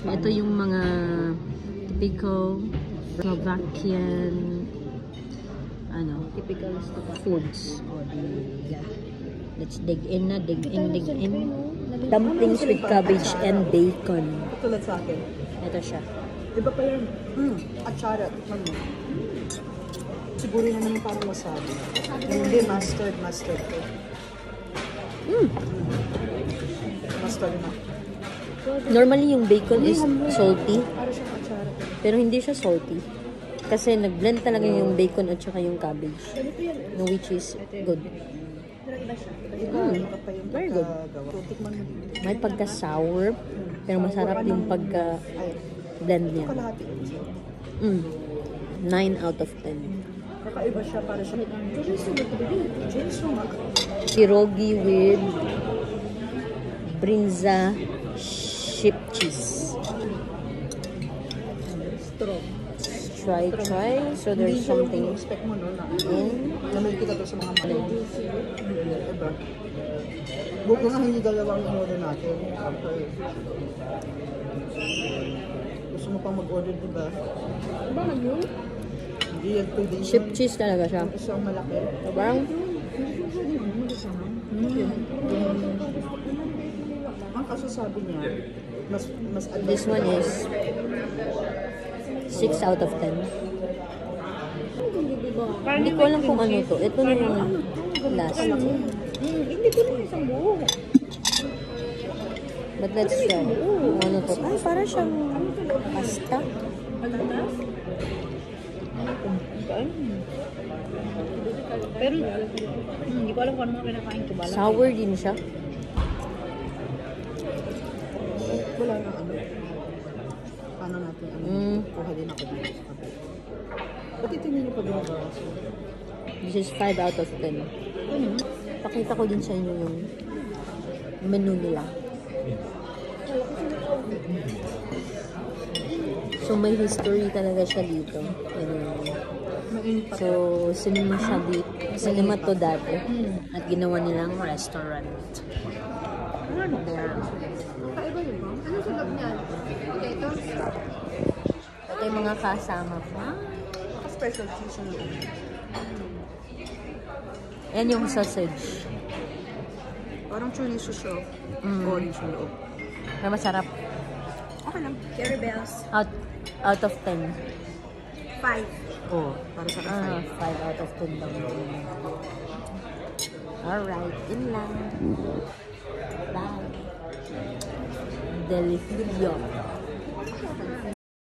So, ito yung mga typical Slovakian Typical foods. Let's dig in na, dig in. Dumplings with cabbage and bacon. Tulad sa akin. Ito siya. Iba pa yun. Atsara. Siguro na naman parang wasabi. Hindi, mustard ko. Mustard na. Normally, yung bacon is salty. Para siyang atsara. Pero hindi siya salty. Kasi nag-blend talaga yung bacon at saka yung cabbage. No, which is good. Very good. May pagka-sour, pero masarap yung pagka-blend niya. 9 out of 10. Kakaiba siya para siya. Pierogi with brinza sheep cheese. Strong. Try. So there's something Expect mo, no? in. Namay kita to sa mga malay. Diba? Buko nga hindi dalawang in-order natin. Gusto mo pang mag-order, diba? Ba yun? Hindi yan pwede. Sheep cheese talaga siya. Isang malaki. Parang Ang kaso sabi niya, mas this one is 6 out of 10. Hindi ko alam kung ano to. Ito na yung last. Hindi ko lang isang buo. But let's try. Ano to? Ay, para siyang pasta. Pero hindi ko alam kung ano mga kinakain ko. Sour din siya. Wala na ano. Paano natin kuha din ako dito sa kape. Ba't itingin niyo pa doon ba? This is 5 out of 10. Pakita ko din sa inyo yung menu nila. So, may history talaga siya dito. So, cinema to dati. At ginawa nilang restaurant. Ano there? Kaiba yun ba? Ano sa loob niyan? Potatoes? Ito yung mga kasama ko. Special season loob. Yan yung sausage. Parang chorizo siya. Orange yung loob. Pero masarap. Okay lang. Curry bells. Out of 10. 5. Oh, para sa akin 5 out of 10 daw. Alright, yun lang. Bye. Delifio.